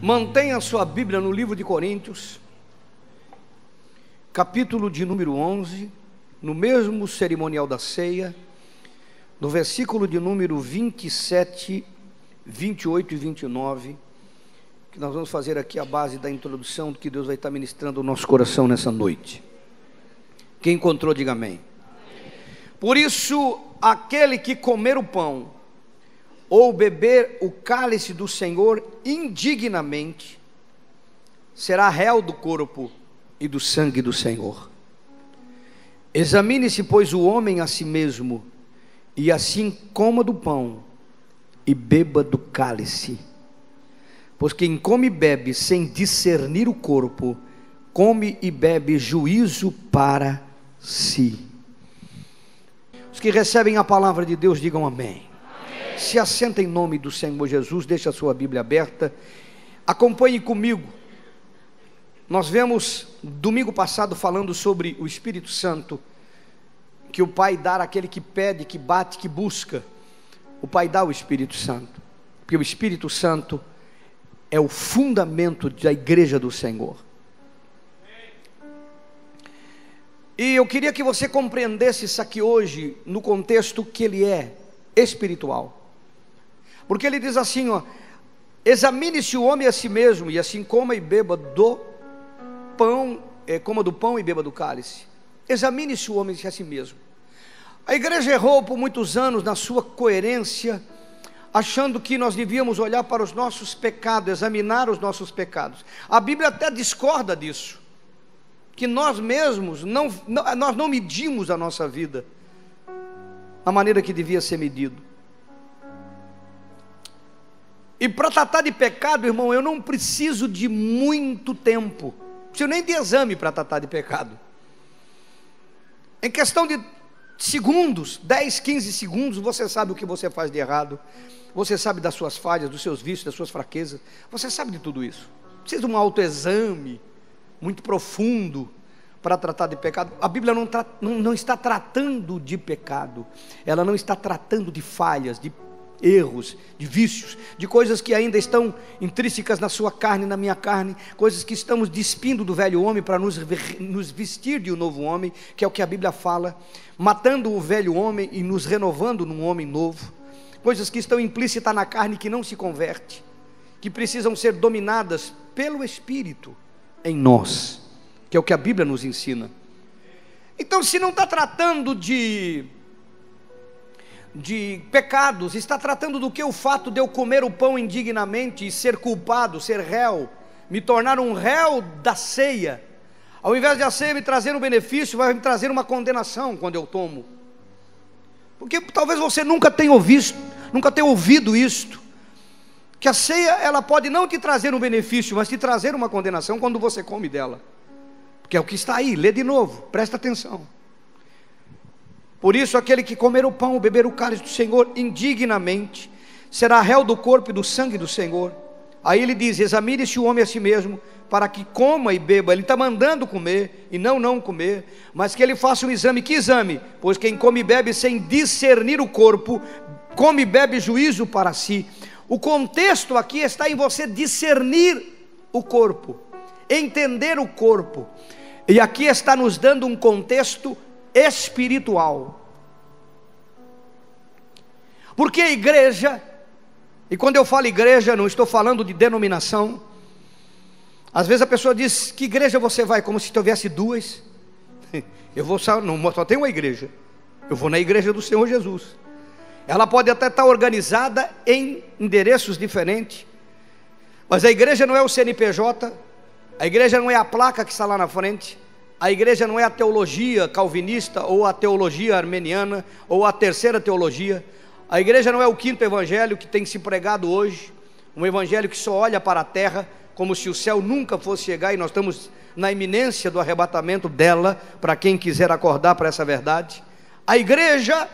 Mantenha a sua Bíblia no livro de Coríntios, capítulo de número 11, no mesmo cerimonial da ceia, no versículo de número 27, 28 e 29, que nós vamos fazer aqui a base da introdução do que Deus vai estar ministrando no nosso coração nessa noite. Quem encontrou, diga amém. Por isso, aquele que comer o pão ou beber o cálice do Senhor indignamente, será réu do corpo e do sangue do Senhor. Examine-se, pois, o homem a si mesmo, e assim coma do pão e beba do cálice. Pois quem come e bebe sem discernir o corpo, come e bebe juízo para si. Os que recebem a palavra de Deus, digam amém. Se assenta em nome do Senhor Jesus, deixa a sua Bíblia aberta, acompanhe comigo. Nós vemos domingo passado falando sobre o Espírito Santo, que o Pai dá àquele que pede, que bate, que busca. O Pai dá o Espírito Santo, porque o Espírito Santo é o fundamento da igreja do Senhor. E eu queria que você compreendesse isso aqui hoje, no contexto que ele é espiritual. Porque ele diz assim, ó: examine-se o homem a si mesmo, e assim coma e beba do pão, coma do pão e beba do cálice. Examine-se o homem a si mesmo. A igreja errou por muitos anos na sua coerência, achando que nós devíamos olhar para os nossos pecados, examinar os nossos pecados. A Bíblia até discorda disso, que nós mesmos nós não medimos a nossa vida da maneira que devia ser medido. E para tratar de pecado, irmão, eu não preciso de muito tempo, não preciso nem de exame para tratar de pecado. Em questão de segundos, 10, 15 segundos, você sabe o que você faz de errado, você sabe das suas falhas, dos seus vícios, das suas fraquezas, você sabe de tudo isso. Não precisa de um autoexame muito profundo para tratar de pecado. A Bíblia não está tratando de pecado, ela não está tratando de falhas, de erros, de vícios, de coisas que ainda estão intrínsecas na sua carne, na minha carne, coisas que estamos despindo do velho homem para nos vestir de um novo homem, que é o que a Bíblia fala, matando o velho homem e nos renovando num homem novo, coisas que estão implícitas na carne que não se converte, que precisam ser dominadas pelo Espírito em nós, que é o que a Bíblia nos ensina. Então, se não está tratando de pecados, está tratando do que? O fato de eu comer o pão indignamente e ser culpado, ser réu, me tornar um réu da ceia. Ao invés de a ceia me trazer um benefício, vai me trazer uma condenação quando eu tomo. Porque talvez você nunca tenha ouvido isto, que a ceia, ela pode não te trazer um benefício, mas te trazer uma condenação quando você come dela. Porque é o que está aí, lê de novo, presta atenção. Por isso, aquele que comer o pão, beber o cálice do Senhor indignamente, será réu do corpo e do sangue do Senhor. Aí ele diz: examine-se o homem a si mesmo, para que coma e beba. Ele está mandando comer e não comer, mas que ele faça um exame. Que exame? Pois quem come e bebe sem discernir o corpo, come e bebe juízo para si. O contexto aqui está em você discernir o corpo, entender o corpo. E aqui está nos dando um contexto espiritual. Porque a igreja, e quando eu falo igreja, não estou falando de denominação. Às vezes a pessoa diz: que igreja você vai? Como se tivesse duas. Eu vou só tem uma igreja, eu vou na igreja do Senhor Jesus. Ela pode até estar organizada em endereços diferentes, mas a igreja não é o CNPJ, a igreja não é a placa que está lá na frente, a igreja não é a teologia calvinista, ou a teologia armeniana, ou a terceira teologia. A igreja não é o quinto evangelho que tem se pregado hoje, um evangelho que só olha para a terra, como se o céu nunca fosse chegar, e nós estamos na iminência do arrebatamento dela, para quem quiser acordar para essa verdade. A igreja,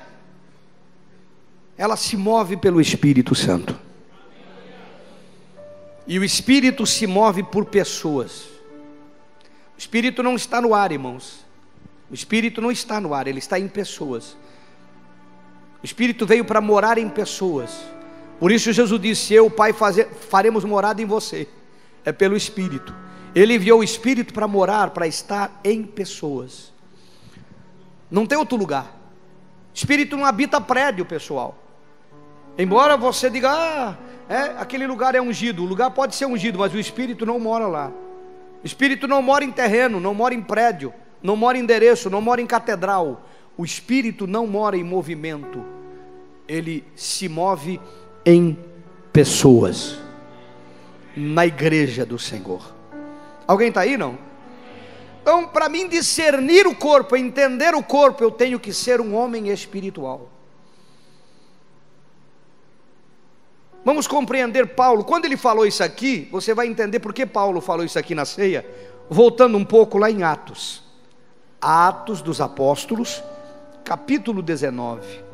ela se move pelo Espírito Santo, e o Espírito se move por pessoas. O Espírito não está no ar, irmãos. O Espírito não está no ar, ele está em pessoas. O Espírito veio para morar em pessoas. Por isso Jesus disse: eu, Pai, faremos morada em você. é pelo Espírito. Ele enviou o Espírito para morar, para estar em pessoas. Não tem outro lugar. Espírito não habita prédio, pessoal. Embora você diga, aquele lugar é ungido. O lugar pode ser ungido, mas o Espírito não mora lá. O Espírito não mora em terreno, não mora em prédio, não mora em endereço, não mora em catedral. O Espírito não mora em movimento. Ele se move em pessoas, na igreja do Senhor. Alguém está aí, não? Então, para mim discernir o corpo, entender o corpo, eu tenho que ser um homem espiritual. Vamos compreender Paulo. Quando ele falou isso aqui, você vai entender por que Paulo falou isso aqui na ceia. Voltando um pouco lá em Atos. Atos dos Apóstolos, capítulo 19.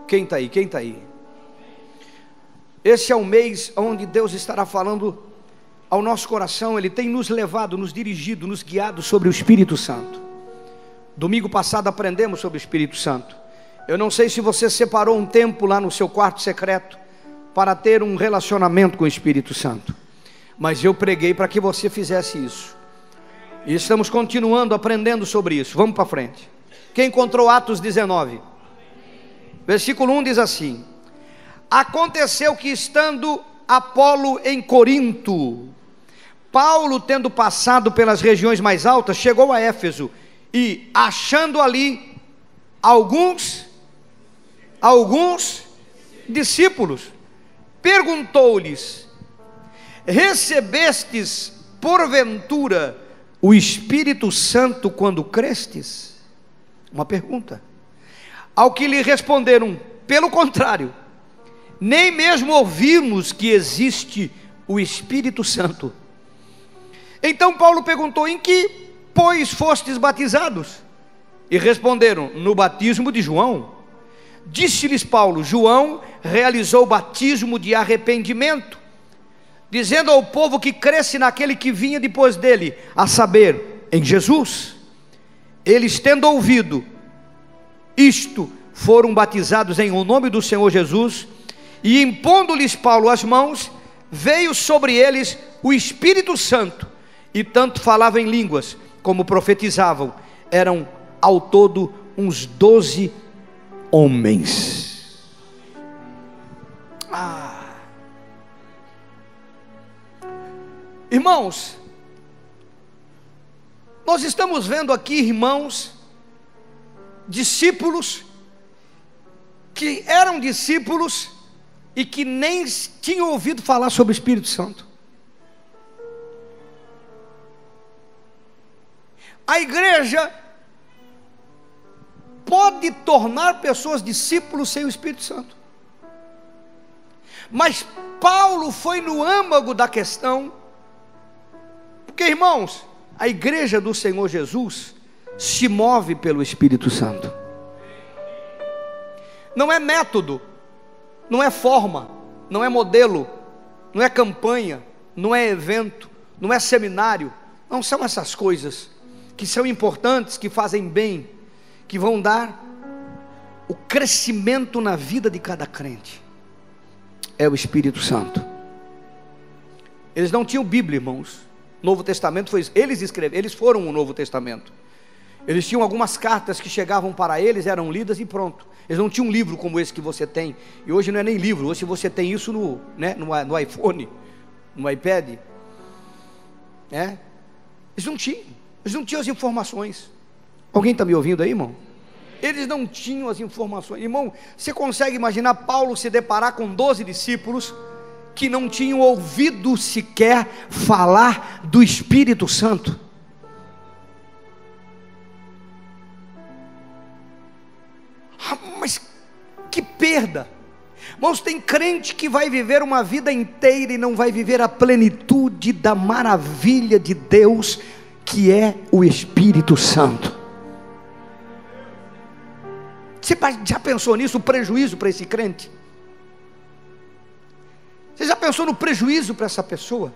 Quem está aí? Quem está aí? Esse é o mês onde Deus estará falando ao nosso coração. Ele tem nos levado, nos dirigido, nos guiado sobre o Espírito Santo. Domingo passado aprendemos sobre o Espírito Santo. Eu não sei se você separou um tempo lá no seu quarto secreto para ter um relacionamento com o Espírito Santo, mas eu preguei para que você fizesse isso. E estamos continuando aprendendo sobre isso. Vamos para frente. Quem encontrou Atos 19? Versículo 1 diz assim: aconteceu que, estando Apolo em Corinto, Paulo, tendo passado pelas regiões mais altas, chegou a Éfeso, e achando ali alguns discípulos, perguntou-lhes: recebestes porventura o Espírito Santo quando crestes? Uma pergunta. Ao que lhe responderam: pelo contrário, nem mesmo ouvimos que existe o Espírito Santo. Então Paulo perguntou: em que, pois, fostes batizados? E responderam: no batismo de João. Disse-lhes Paulo: João realizou o batismo de arrependimento, dizendo ao povo que cresce naquele que vinha depois dele, a saber, em Jesus. Eles, tendo ouvido isto, foram batizados em o nome do Senhor Jesus, e impondo-lhes Paulo as mãos, veio sobre eles o Espírito Santo, e tanto falavam em línguas como profetizavam. Eram ao todo uns 12 homens. Irmãos, nós estamos vendo aqui, irmãos, discípulos que eram discípulos e que nem tinham ouvido falar sobre o Espírito Santo. A igreja pode tornar pessoas discípulos sem o Espírito Santo, mas Paulo foi no âmago da questão, porque, irmãos, a igreja do Senhor Jesus se move pelo Espírito Santo. Não é método, não é forma, não é modelo, não é campanha, não é evento, não é seminário. Não são essas coisas que são importantes, que fazem bem, que vão dar o crescimento na vida de cada crente. É o Espírito Santo. Eles não tinham Bíblia, irmãos. Novo Testamento foi eles escreveram, eles foram o Novo Testamento. Eles tinham algumas cartas que chegavam para eles, eram lidas e pronto. Eles não tinham um livro como esse que você tem. E hoje não é nem livro, hoje você tem isso no iPhone, no iPad. Eles não tinham as informações. Alguém está me ouvindo aí, irmão? Eles não tinham as informações. Irmão, você consegue imaginar Paulo se deparar com 12 discípulos que não tinham ouvido sequer falar do Espírito Santo? Mas que perda! Irmãos, tem crente que vai viver uma vida inteira e não vai viver a plenitude da maravilha de Deus, que é o Espírito Santo. Você já pensou nisso, o prejuízo para esse crente? Você já pensou no prejuízo para essa pessoa?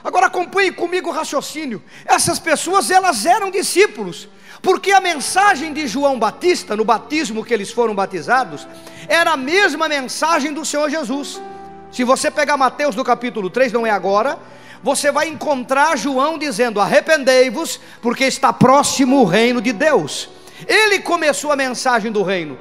Agora acompanhe comigo o raciocínio. Essas pessoas, elas eram discípulos, porque a mensagem de João Batista, no batismo que eles foram batizados, era a mesma mensagem do Senhor Jesus. Se você pegar Mateus no capítulo 3, não é agora, você vai encontrar João dizendo: arrependei-vos, porque está próximo o reino de Deus. Ele começou a mensagem do reino,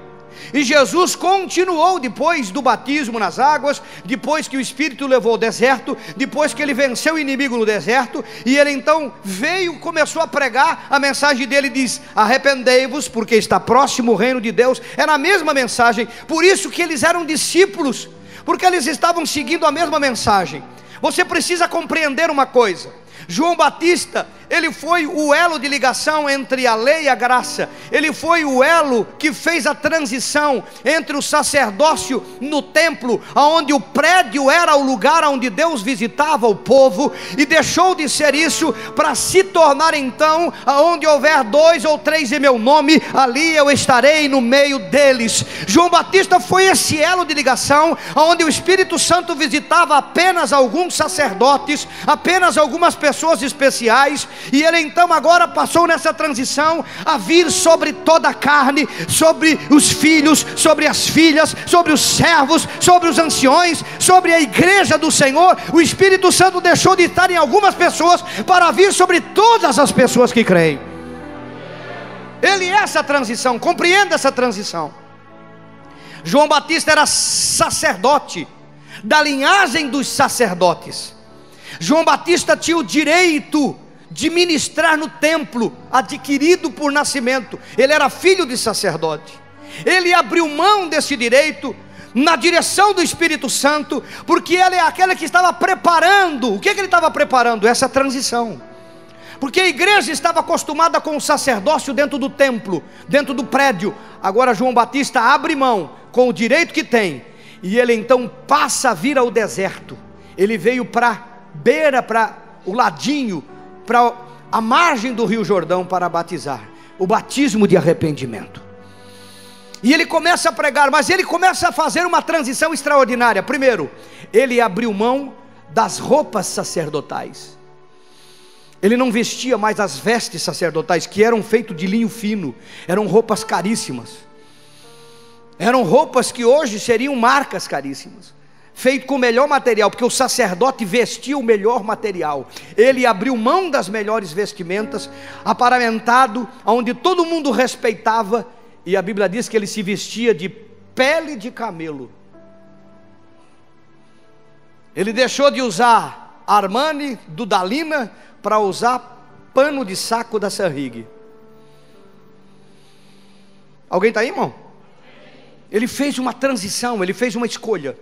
e Jesus continuou depois do batismo nas águas, depois que o Espírito o levou ao deserto, depois que ele venceu o inimigo no deserto, e ele então veio, começou a pregar. A mensagem dele diz: arrependei-vos, porque está próximo o reino de Deus. Era a mesma mensagem, por isso que eles eram discípulos, porque eles estavam seguindo a mesma mensagem. Você precisa compreender uma coisa: João Batista, ele foi o elo de ligação entre a lei e a graça. Ele foi o elo que fez a transição entre o sacerdócio no templo, onde o prédio era o lugar onde Deus visitava o povo, e deixou de ser isso para se tornar então, aonde houver 2 ou 3 em meu nome, ali eu estarei no meio deles. João Batista foi esse elo de ligação, onde o Espírito Santo visitava apenas alguns sacerdotes, apenas algumas pessoas especiais, e ele então agora passou nessa transição a vir sobre toda a carne, sobre os filhos, sobre as filhas, sobre os servos, sobre os anciões, sobre a igreja do Senhor. O Espírito Santo deixou de estar em algumas pessoas para vir sobre todas as pessoas que creem. Ele é essa transição, compreenda essa transição. João Batista era sacerdote, da linhagem dos sacerdotes. João Batista tinha o direito de ministrar no templo, adquirido por nascimento. Ele era filho de sacerdote. Ele abriu mão desse direito na direção do Espírito Santo, porque ele é aquele que estava preparando. O que ele estava preparando? Essa transição. Porque a igreja estava acostumada com o sacerdócio dentro do templo, dentro do prédio. Agora João Batista abre mão com o direito que tem, e ele então passa a vir ao deserto. Ele veio para beira, para o ladinho, para a margem do Rio Jordão, para batizar, o batismo de arrependimento. E ele começa a pregar, mas ele começa a fazer uma transição extraordinária. Primeiro, ele abriu mão das roupas sacerdotais. Ele não vestia mais as vestes sacerdotais, que eram feitas de linho fino, eram roupas caríssimas, eram roupas que hoje seriam marcas caríssimas, feito com o melhor material, porque o sacerdote vestia o melhor material. Ele abriu mão das melhores vestimentas, aparamentado, onde todo mundo respeitava, e a Bíblia diz que ele se vestia de pele de camelo. Ele deixou de usar Armani, Dudalina, para usar pano de saco da Sanrig. Alguém está aí, irmão? Ele fez uma transição, ele fez uma escolha.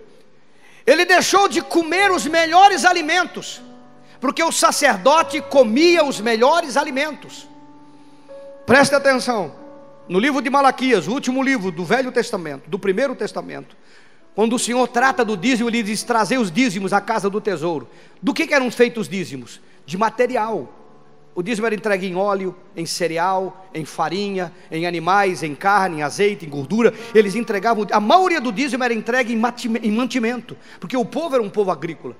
Ele deixou de comer os melhores alimentos, porque o sacerdote comia os melhores alimentos. Preste atenção, no livro de Malaquias, o último livro do Velho Testamento, do Primeiro Testamento, quando o Senhor trata do dízimo, ele diz: trazer os dízimos à casa do tesouro. Do que eram feitos os dízimos? De material. O dízimo era entregue em óleo, em cereal, em farinha, em animais, em carne, em azeite, em gordura. Eles entregavam, a maioria do dízimo era entregue em mantimento, porque o povo era um povo agrícola,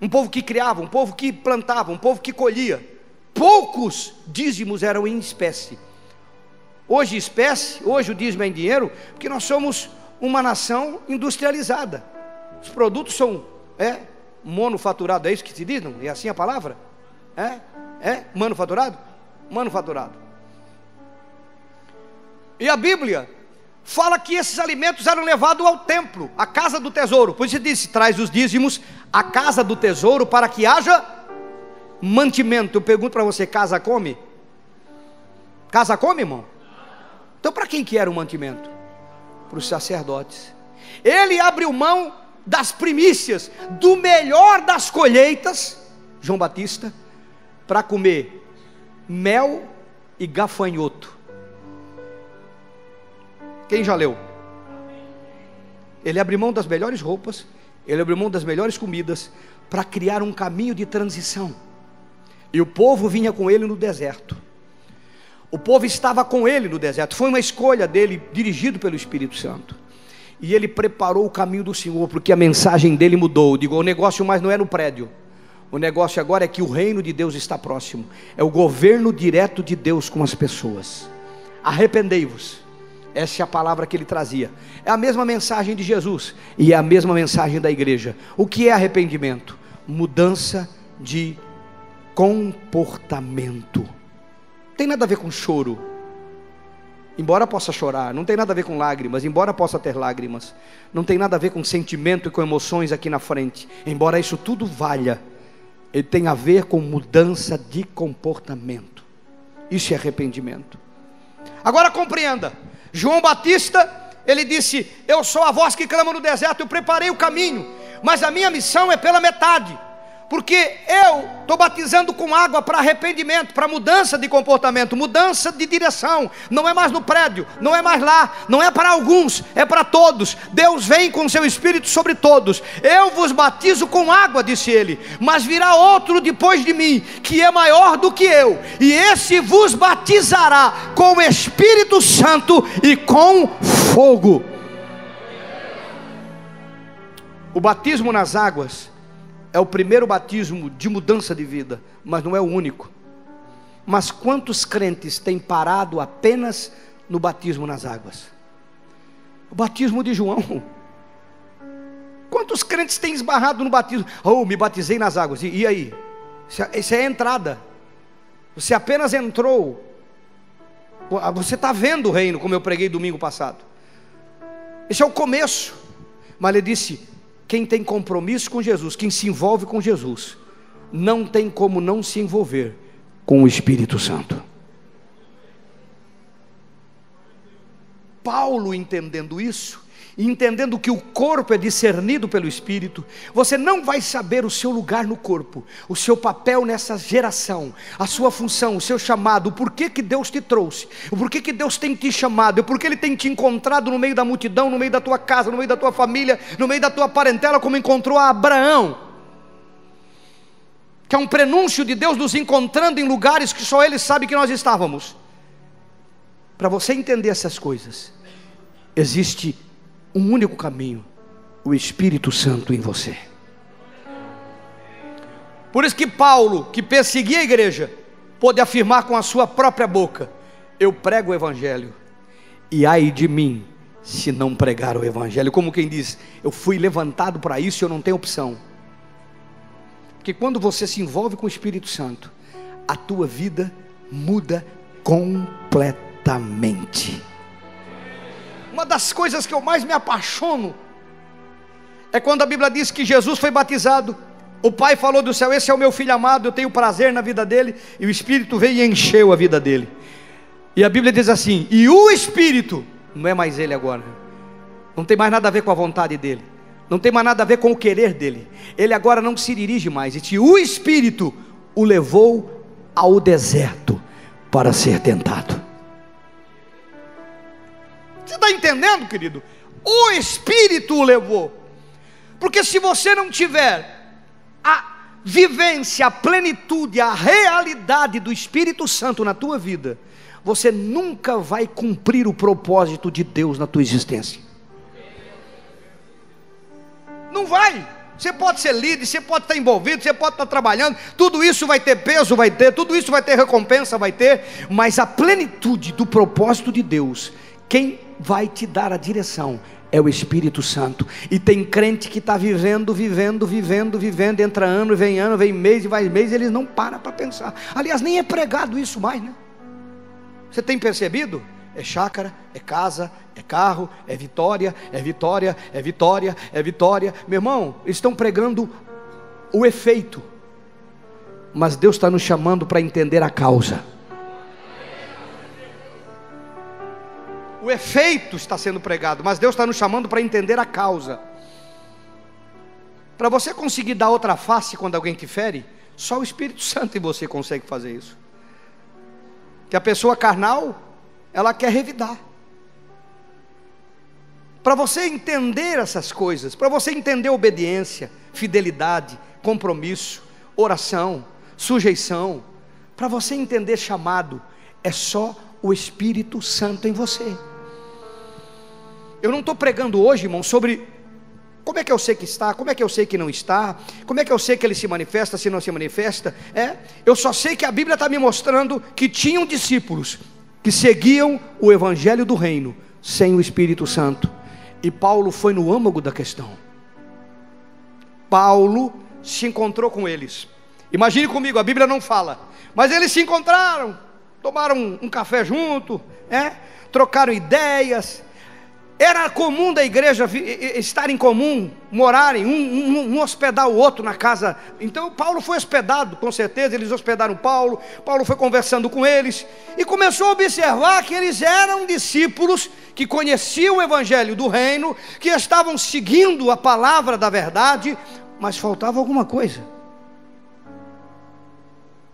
um povo que criava, um povo que plantava, um povo que colhia. Poucos dízimos eram em espécie. Hoje espécie, hoje o dízimo é em dinheiro, porque nós somos uma nação industrializada. Os produtos são monofaturados, é isso que se diz, não? É assim a palavra? Manufaturado? Manufaturado. E a Bíblia fala que esses alimentos eram levados ao templo, à casa do tesouro. Por isso disse: traz os dízimos à casa do tesouro, para que haja mantimento. Eu pergunto para você: casa come? Casa come, irmão? Então para quem que era o mantimento? Para os sacerdotes. Ele abriu mão das primícias, do melhor das colheitas, João Batista, para comer mel e gafanhoto. Quem já leu? Ele abriu mão das melhores roupas, ele abriu mão das melhores comidas, para criar um caminho de transição. E o povo vinha com ele no deserto. O povo estava com ele no deserto. Foi uma escolha dele, dirigido pelo Espírito Santo. E ele preparou o caminho do Senhor, porque a mensagem dele mudou. Digo, o negócio mais não é no prédio. O negócio agora é que o reino de Deus está próximo. É o governo direto de Deus com as pessoas. Arrependei-vos, Essa é a palavra que ele trazia. É a mesma mensagem de Jesus e é a mesma mensagem da igreja. O que é arrependimento? Mudança de comportamento. Tem nada a ver com choro, embora possa chorar. Não tem nada a ver com lágrimas, embora possa ter lágrimas. Não tem nada a ver com sentimento e com emoções aqui na frente, embora isso tudo valha. Ele tem a ver com mudança de comportamento. Isso é arrependimento. Agora compreenda, João Batista, ele disse: eu sou a voz que clama no deserto, eu preparei o caminho, mas a minha missão é pela metade, porque eu estou batizando com água para arrependimento, para mudança de comportamento, mudança de direção. Não é mais no prédio, não é mais lá, não é para alguns, é para todos. Deus vem com seu Espírito sobre todos. Eu vos batizo com água, disse ele, mas virá outro depois de mim, que é maior do que eu, e esse vos batizará com o Espírito Santo e com fogo. O batismo nas águas é o primeiro batismo de mudança de vida, mas não é o único. Mas quantos crentes têm parado apenas no batismo nas águas? O batismo de João. Quantos crentes têm esbarrado no batismo? Oh, me batizei nas águas, e aí? Isso é a entrada. Você apenas entrou. Você está vendo o reino, como eu preguei domingo passado. Esse é o começo. Mas ele disse: quem tem compromisso com Jesus, quem se envolve com Jesus, não tem como não se envolver com o Espírito Santo. Paulo, entendendo isso, e entendendo que o corpo é discernido pelo Espírito, você não vai saber o seu lugar no corpo, o seu papel nessa geração, a sua função, o seu chamado, o porquê que Deus te trouxe, o porquê que Deus tem te chamado, o porquê Ele tem te encontrado no meio da multidão, no meio da tua casa, no meio da tua família, no meio da tua parentela, como encontrou a Abraão, que é um prenúncio de Deus nos encontrando em lugares que só Ele sabe que nós estávamos. Para você entender essas coisas, existe um único caminho: o Espírito Santo em você. Por isso que Paulo, que perseguia a igreja, pôde afirmar com a sua própria boca: eu prego o Evangelho, e ai de mim se não pregar o Evangelho. Como quem diz: eu fui levantado para isso e eu não tenho opção. Porque quando você se envolve com o Espírito Santo, a tua vida muda completamente. Uma das coisas que eu mais me apaixono é quando a Bíblia diz que Jesus foi batizado. O Pai falou do céu: esse é o meu Filho amado, eu tenho prazer na vida dele. E o Espírito veio e encheu a vida dele. E a Bíblia diz assim: e o Espírito, não é mais ele agora, não tem mais nada a ver com a vontade dele, não tem mais nada a ver com o querer dele. Ele agora não se dirige mais. E o Espírito o levou ao deserto para ser tentado. Você está entendendo, querido? O Espírito o levou. Porque se você não tiver a vivência, a plenitude, a realidade do Espírito Santo na tua vida, você nunca vai cumprir o propósito de Deus na tua existência. Não vai. Você pode ser líder, você pode estar envolvido, você pode estar trabalhando, tudo isso vai ter peso, vai ter, tudo isso vai ter recompensa, vai ter, mas a plenitude do propósito de Deus, quem vai te dar a direção é o Espírito Santo. E tem crente que está vivendo, entra ano, vem mês e vai mês, eles não param para pensar. Aliás, nem é pregado isso mais, né? Você tem percebido? É chácara, é casa, é carro, é vitória, é vitória, é vitória, é vitória. Meu irmão, eles estão pregando o efeito, mas Deus está nos chamando para entender a causa. O efeito está sendo pregado, mas Deus está nos chamando para entender a causa. Para você conseguir dar outra face quando alguém te fere, só o Espírito Santo em você consegue fazer isso. Que a pessoa carnal, ela quer revidar. Para você entender essas coisas, para você entender obediência, fidelidade, compromisso, oração, sujeição, para você entender chamado, é só o Espírito Santo em você. Eu não estou pregando hoje, irmão, sobre como é que eu sei que está, como é que eu sei que não está, como é que eu sei que ele se manifesta, se não se manifesta. Eu só sei que a Bíblia está me mostrando que tinham discípulos que seguiam o Evangelho do Reino sem o Espírito Santo. E Paulo foi no âmago da questão. Paulo se encontrou com eles. Imagine comigo, a Bíblia não fala, mas eles se encontraram, tomaram um café junto, trocaram ideias. Era comum da igreja estar em comum, morarem, um hospedar o outro na casa. Então Paulo foi hospedado, com certeza, eles hospedaram Paulo. Paulo foi conversando com eles e começou a observar que eles eram discípulos que conheciam o evangelho do reino, que estavam seguindo a palavra da verdade, mas faltava alguma coisa.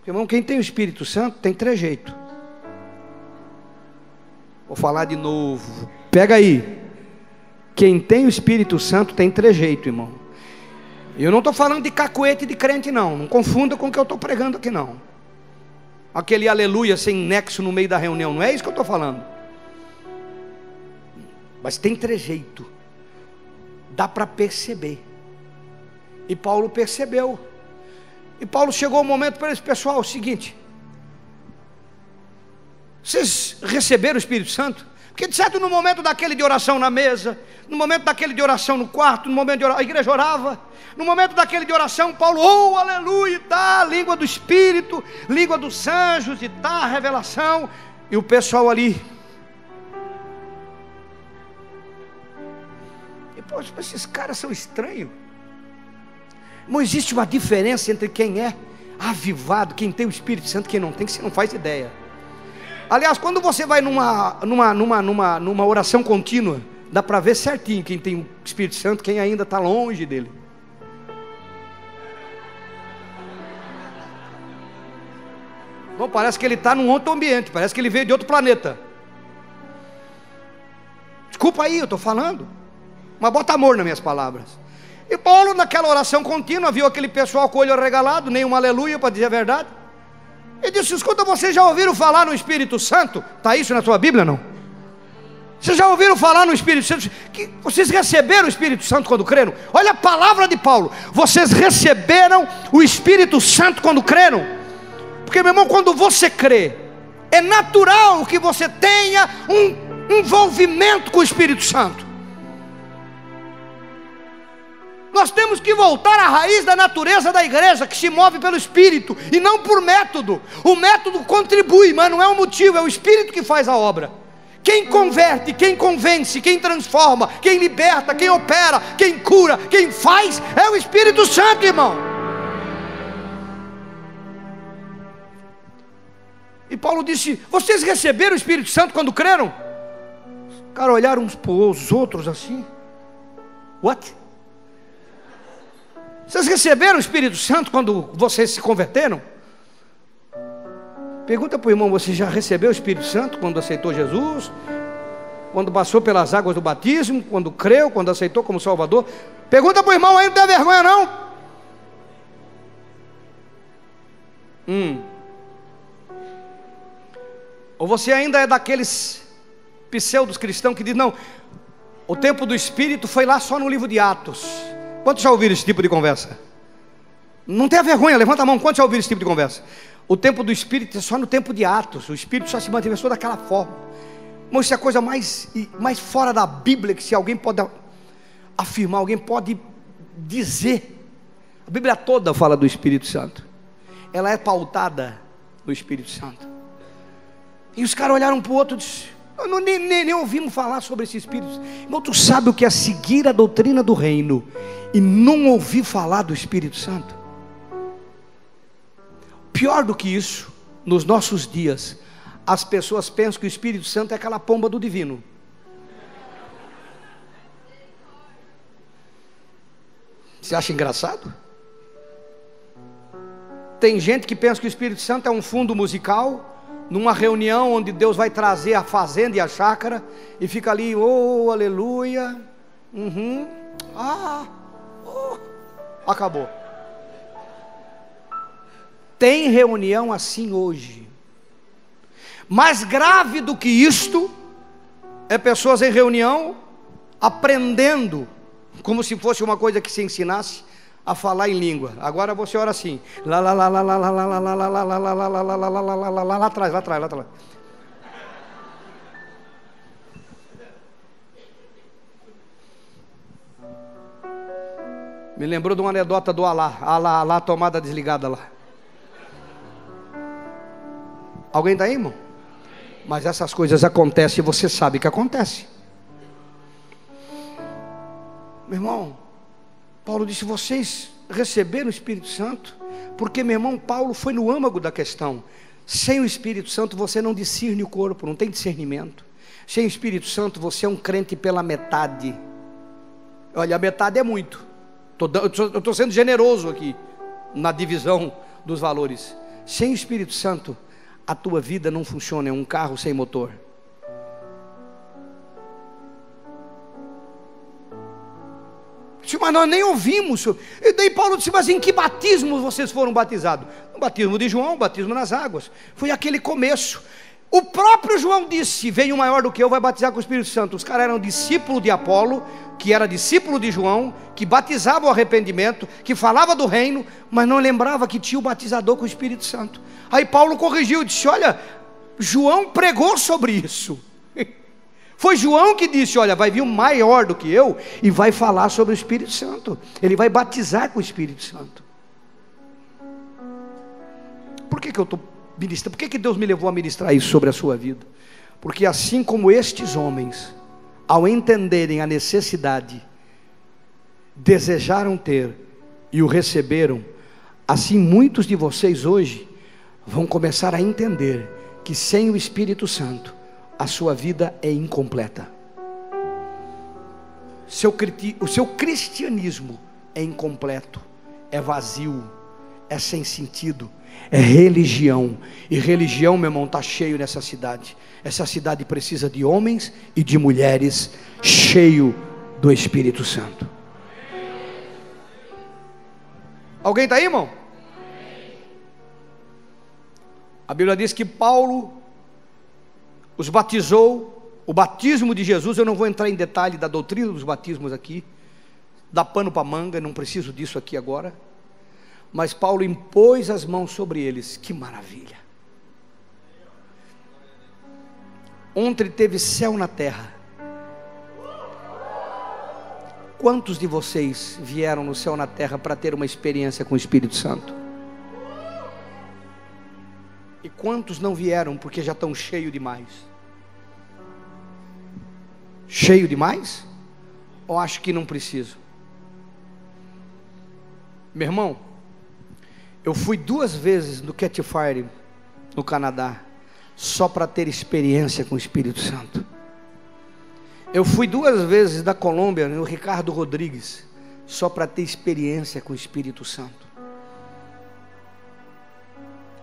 Irmão, quem tem o Espírito Santo tem trejeitos. Vou falar de novo. Pega aí. Quem tem o Espírito Santo tem trejeito, irmão. Eu não estou falando de cacuete de crente, não. Não confunda com o que eu estou pregando aqui, não. Aquele aleluia sem nexo no meio da reunião. Não é isso que eu estou falando. Mas tem trejeito. Dá para perceber. E Paulo percebeu. E Paulo chegou ao momento para esse pessoal, o seguinte: vocês receberam o Espírito Santo? Porque de certo no momento daquele de oração na mesa, no momento daquele de oração no quarto, no momento de oração, a igreja orava, no momento daquele de oração, Paulo, oh aleluia, e tá, língua do Espírito, língua dos anjos, e tá, revelação, e o pessoal ali, e pô, esses caras são estranhos. Não existe uma diferença entre quem é avivado, quem tem o Espírito Santo e quem não tem, que você não faz ideia. Aliás, quando você vai numa oração contínua, dá para ver certinho quem tem o Espírito Santo, quem ainda está longe dele. Bom, parece que ele está num outro ambiente, parece que ele veio de outro planeta. Desculpa aí, eu estou falando, mas bota amor nas minhas palavras. E Paulo, naquela oração contínua, viu aquele pessoal com o olho arregalado, nem um aleluia para dizer a verdade. E disse: escuta, vocês já ouviram falar no Espírito Santo? Está isso na sua Bíblia, não? Vocês já ouviram falar no Espírito Santo? Que vocês receberam o Espírito Santo quando creram? Olha a palavra de Paulo: vocês receberam o Espírito Santo quando creram? Porque, meu irmão, quando você crê, é natural que você tenha um envolvimento com o Espírito Santo. Nós temos que voltar à raiz da natureza da igreja, que se move pelo Espírito e não por método. O método contribui, mas não é o motivo, é o Espírito que faz a obra. Quem converte, quem convence, quem transforma, quem liberta, quem opera, quem cura, quem faz, é o Espírito Santo, irmão. E Paulo disse: vocês receberam o Espírito Santo quando creram? Os caras olharam uns para os outros assim. What? Vocês receberam o Espírito Santo quando vocês se converteram? Pergunta para o irmão: você já recebeu o Espírito Santo quando aceitou Jesus? Quando passou pelas águas do batismo? Quando creu? Quando aceitou como Salvador? Pergunta para o irmão aí, não tem vergonha não? Ou você ainda é daqueles pseudos cristãos que diz: não, o tempo do Espírito foi lá só no livro de Atos. Quantos já ouviram esse tipo de conversa? Não tenha vergonha, levanta a mão. Quantos já ouviram esse tipo de conversa? O tempo do Espírito é só no tempo de Atos. O Espírito só se manifestou daquela forma. Mas isso é a coisa mais fora da Bíblia que se alguém pode afirmar, alguém pode dizer. A Bíblia toda fala do Espírito Santo. Ela é pautada no Espírito Santo. E os caras olharam para o outro e disseram: nem ouvimos falar sobre esse Espírito. Irmão, tu sabe o que é seguir a doutrina do reino e não ouvir falar do Espírito Santo? Pior do que isso, nos nossos dias, as pessoas pensam que o Espírito Santo é aquela pomba do divino. Você acha engraçado? Tem gente que pensa que o Espírito Santo é um fundo musical, numa reunião onde Deus vai trazer a fazenda e a chácara, e fica ali, oh, aleluia, acabou. Tem reunião assim hoje. Mais grave do que isto, é pessoas em reunião, aprendendo, como se fosse uma coisa que se ensinasse, a falar em língua. Agora você ora assim, lá atrás. Me lembrou de uma anedota do Alá, a tomada desligada lá. Alguém está aí, irmão? Mas essas coisas acontecem e você sabe que acontece. Meu irmão, Paulo disse: vocês receberam o Espírito Santo? Porque, meu irmão, Paulo foi no âmago da questão. Sem o Espírito Santo você não discerne o corpo, não tem discernimento. Sem o Espírito Santo você é um crente pela metade. Olha, a metade é muito. Eu estou sendo generoso aqui na divisão dos valores. Sem o Espírito Santo a tua vida não funciona, é um carro sem motor. Mas nós nem ouvimos. E daí Paulo disse: mas em que batismo vocês foram batizados? No batismo de João, batismo nas águas. Foi aquele começo. O próprio João disse: veio maior do que eu, vai batizar com o Espírito Santo. Os caras eram discípulos de Apolo, que era discípulo de João, que batizava o arrependimento, que falava do reino, mas não lembrava que tinha o batizador com o Espírito Santo. Aí Paulo corrigiu e disse: olha, João pregou sobre isso. Foi João que disse: olha, vai vir um maior do que eu e vai falar sobre o Espírito Santo. Ele vai batizar com o Espírito Santo. Por que eu estou ministrando? Por que Deus me levou a ministrar isso sobre a sua vida? Porque assim como estes homens, ao entenderem a necessidade, desejaram ter e o receberam, assim muitos de vocês hoje vão começar a entender que sem o Espírito Santo a sua vida é incompleta. O seu cristianismo é incompleto, é vazio, é sem sentido, é religião. E religião, meu irmão, está cheio nessa cidade. Essa cidade precisa de homens e de mulheres cheios do Espírito Santo. Alguém está aí, irmão? A Bíblia diz que Paulo os batizou. O batismo de Jesus, eu não vou entrar em detalhe da doutrina dos batismos aqui, dá pano para manga, não preciso disso aqui agora. Mas Paulo impôs as mãos sobre eles. Que maravilha! Ontem teve céu na terra. Quantos de vocês vieram no céu na terra para ter uma experiência com o Espírito Santo? E quantos não vieram porque já estão cheios demais? Cheio demais? Ou acho que não preciso? Meu irmão, eu fui 2 vezes no Cat Fire, no Canadá, só para ter experiência com o Espírito Santo. Eu fui 2 vezes da Colômbia, no Ricardo Rodrigues, só para ter experiência com o Espírito Santo.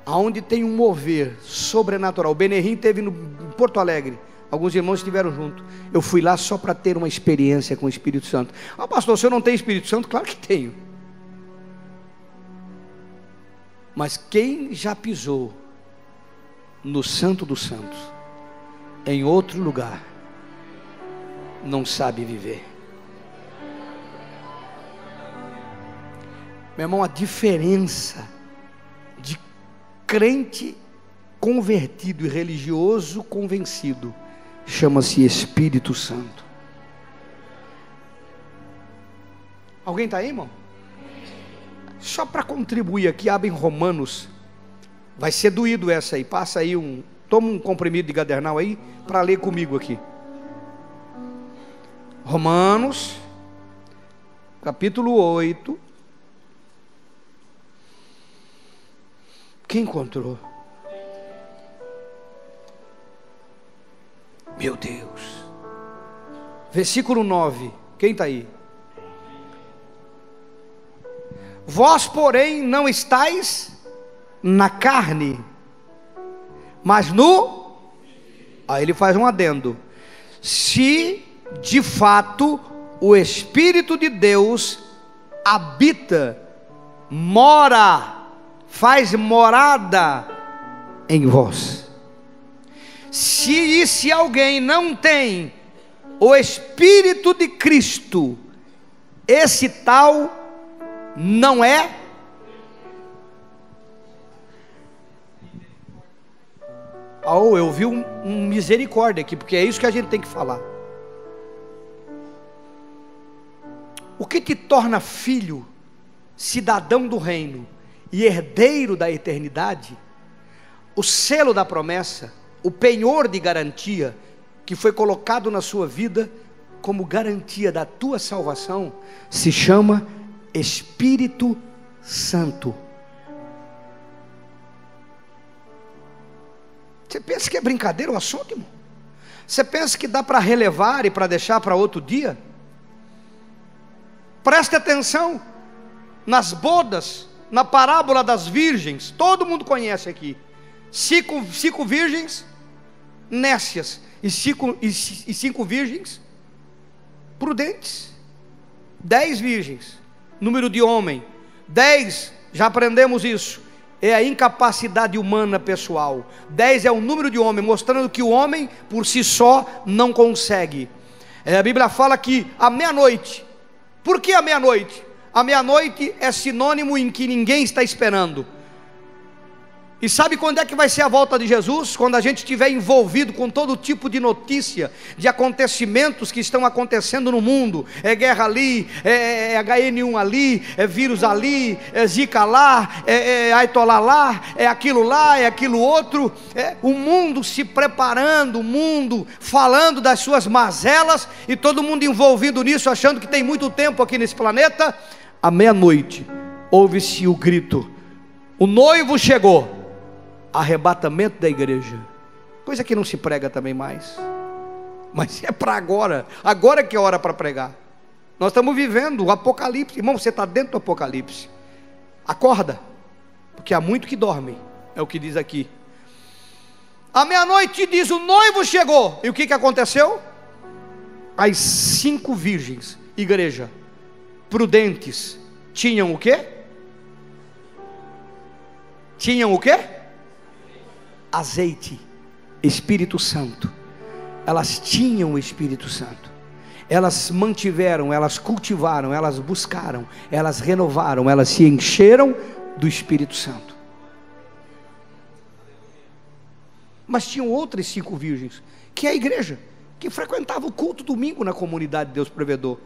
Aonde tem um mover sobrenatural. O Benerim teve em Porto Alegre, alguns irmãos estiveram junto. Eu fui lá só para ter uma experiência com o Espírito Santo. Ah, pastor, o senhor não tem Espírito Santo? Claro que tenho. Mas quem já pisou no Santo dos Santos, em outro lugar, não sabe viver. Meu irmão, a diferença de crente convertido e religioso convencido chama-se Espírito Santo. Alguém está aí, irmão? Só para contribuir aqui, abre em Romanos. Vai ser doído essa aí. Passa aí toma um comprimido de Gadernal aí para ler comigo aqui. Romanos capítulo 8. Quem encontrou? Meu Deus. Versículo 9. Quem está aí? Vós, porém, não estáis na carne, mas no... Aí ele faz um adendo. Se de fato o Espírito de Deus habita, mora, faz morada em vós. Se alguém não tem o Espírito de Cristo, esse tal não é. Oh, eu vi um misericórdia aqui, porque é isso que a gente tem que falar. O que te torna filho, cidadão do reino e herdeiro da eternidade, o selo da promessa, o penhor de garantia que foi colocado na sua vida como garantia da tua salvação, se chama Espírito Santo. Você pensa que é brincadeira o assunto, irmão? Você pensa que dá para relevar e para deixar para outro dia? Preste atenção nas bodas, na parábola das virgens, todo mundo conhece aqui. Cinco virgens nécias e cinco virgens prudentes. 10 virgens, número de homem. 10, já aprendemos isso, é a incapacidade humana pessoal. 10 é o número de homem, mostrando que o homem por si só não consegue. A Bíblia fala que à meia-noite. Por que à meia-noite? A meia-noite é sinônimo em que ninguém está esperando. E sabe quando é que vai ser a volta de Jesus? Quando a gente estiver envolvido com todo tipo de notícia, de acontecimentos que estão acontecendo no mundo. É guerra ali, é HN1 ali, é vírus ali, é Zika lá, é Aitolá lá, é aquilo outro. O mundo se preparando, o mundo falando das suas mazelas, e todo mundo envolvido nisso, achando que tem muito tempo aqui nesse planeta. À meia-noite, ouve-se o grito: o noivo chegou. Arrebatamento da igreja, coisa que não se prega também mais, mas é para agora que é hora para pregar. Nós estamos vivendo o Apocalipse, irmão. Você está dentro do Apocalipse, acorda, porque há muito que dorme, é o que diz aqui. À meia-noite diz: o noivo chegou. E o que aconteceu? As 5 virgens, igreja, prudentes, tinham o quê? Tinham o quê? Azeite, Espírito Santo. Elas tinham o Espírito Santo. Elas mantiveram, elas cultivaram, elas buscaram, elas renovaram, elas se encheram do Espírito Santo. Mas tinham outras 5 virgens, que é a igreja, que frequentava o culto domingo na comunidade de Deus Provedor,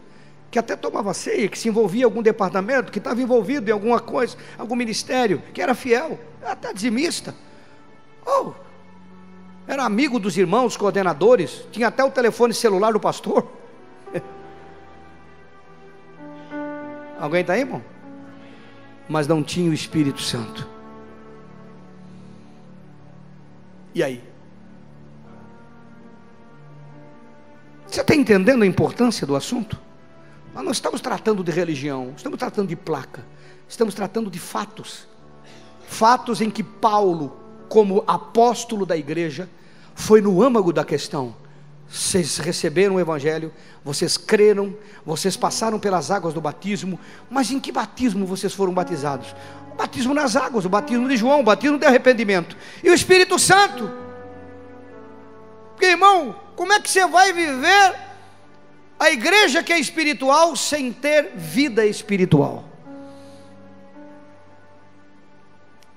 que até tomava ceia, que se envolvia em algum departamento, que estava envolvido em alguma coisa, algum ministério, que era fiel, até dizimista. Era amigo dos irmãos coordenadores, tinha até o telefone celular do pastor. Alguém está aí, irmão? Mas não tinha o Espírito Santo. E aí? Você está entendendo a importância do assunto? Nós não estamos tratando de religião, estamos tratando de placa, estamos tratando de fatos. Fatos em que Paulo, como apóstolo da igreja, foi no âmago da questão. Vocês receberam o evangelho, vocês creram, vocês passaram pelas águas do batismo. Mas em que batismo vocês foram batizados? O batismo nas águas, o batismo de João, o batismo de arrependimento. E o Espírito Santo? Porque, irmão, como é que você vai viver a igreja que é espiritual sem ter vida espiritual?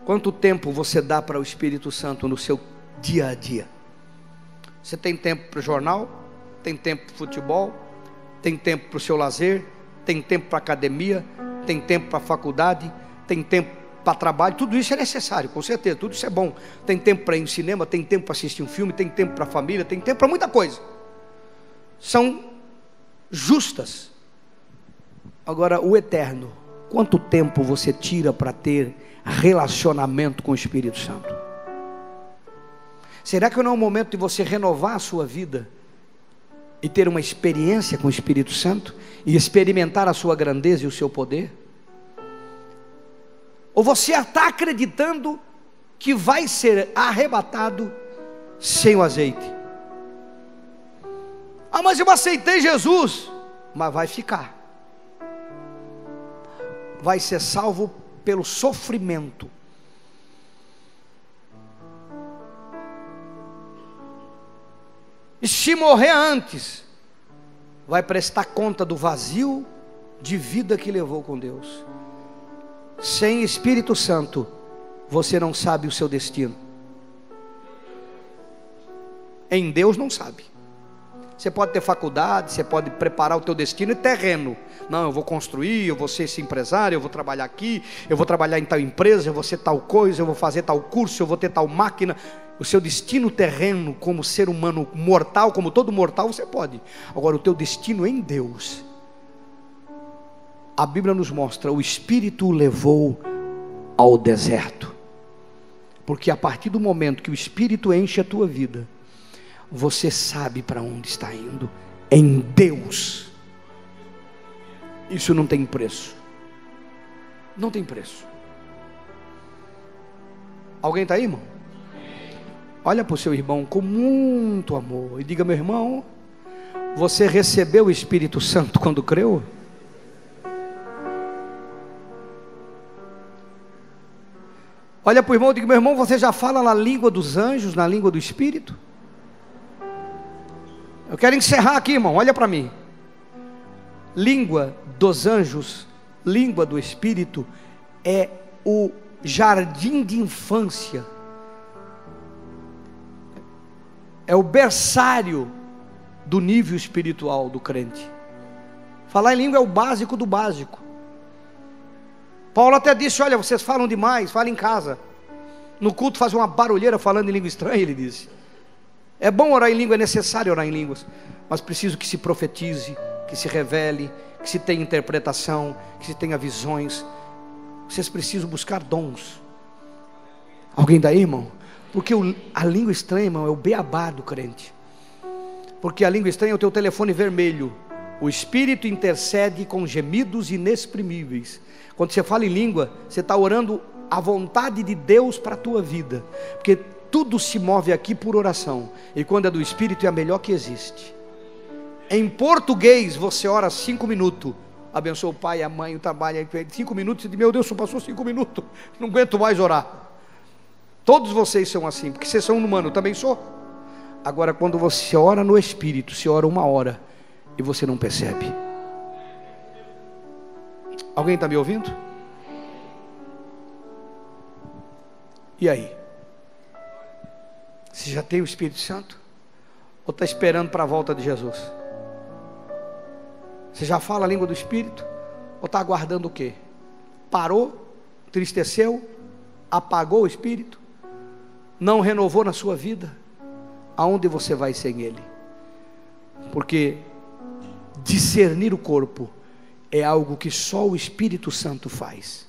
Quanto tempo você dá para o Espírito Santo no seu dia a dia? Você tem tempo para o jornal? Tem tempo para o futebol? Tem tempo para o seu lazer? Tem tempo para a academia? Tem tempo para a faculdade? Tem tempo para trabalho? Tudo isso é necessário, com certeza, tudo isso é bom. Tem tempo para ir no cinema? Tem tempo para assistir um filme? Tem tempo para a família? Tem tempo para muita coisa. São justas. Agora, o eterno, quanto tempo você tira para ter relacionamento com o Espírito Santo? Será que não é o momento de você renovar a sua vida e ter uma experiência com o Espírito Santo e experimentar a sua grandeza e o seu poder? Ou você está acreditando que vai ser arrebatado sem o azeite? Mas eu aceitei Jesus. Mas vai ficar, vai ser salvo pelo sofrimento. E se morrer antes, vai prestar conta do vazio de vida que levou com Deus. Sem Espírito Santo, você não sabe o seu destino. Em Deus não sabe. Você pode ter faculdade, você pode preparar o teu destino e terreno. Não, eu vou construir, eu vou ser esse empresário, eu vou trabalhar aqui, eu vou trabalhar em tal empresa, eu vou ser tal coisa, eu vou fazer tal curso, eu vou ter tal máquina. O seu destino terreno, como ser humano mortal, como todo mortal, você pode. Agora, o teu destino em Deus, a Bíblia nos mostra, o Espírito o levou ao deserto. Porque a partir do momento que o Espírito enche a tua vida, você sabe para onde está indo, em Deus. Isso não tem preço. Não tem preço. Alguém está aí, irmão? Olha para o seu irmão com muito amor e diga: meu irmão, você recebeu o Espírito Santo quando creu? Olha para o irmão e diga: meu irmão, você já fala na língua dos anjos, na língua do Espírito? Eu quero encerrar aqui, irmão, olha para mim. Língua dos anjos, língua do Espírito, é o jardim de infância, é o berçário do nível espiritual do crente. Falar em língua é o básico do básico. Paulo até disse: olha, vocês falam demais, falem em casa. No culto faz uma barulheira falando em língua estranha, ele disse. É bom orar em língua, é necessário orar em línguas, mas preciso que se profetize, que se revele, que se tenha interpretação, que se tenha visões. Vocês precisam buscar dons. Alguém daí, irmão? Porque a língua estranha, irmão, é o beabá do crente. Porque a língua estranha é o teu telefone vermelho. O Espírito intercede com gemidos inexprimíveis. Quando você fala em língua, você está orando a vontade de Deus para a tua vida. Porque tudo se move aqui por oração. E quando é do Espírito é a melhor que existe. Em português você ora 5 minutos. Abençoa o pai, a mãe, o trabalho. 5 minutos, você diz: meu Deus, só passou 5 minutos. Não aguento mais orar. Todos vocês são assim, porque vocês são humanos, eu também sou. Agora, quando você ora no Espírito, você ora 1 hora e você não percebe. Alguém está me ouvindo? E aí? Você já tem o Espírito Santo? Ou está esperando para a volta de Jesus? Você já fala a língua do Espírito? Ou está aguardando o quê? Parou? Entristeceu? Apagou o Espírito? Não renovou na sua vida? Aonde você vai sem Ele? Porque discernir o corpo é algo que só o Espírito Santo faz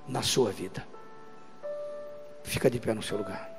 na sua vida. Fica de pé no seu lugar.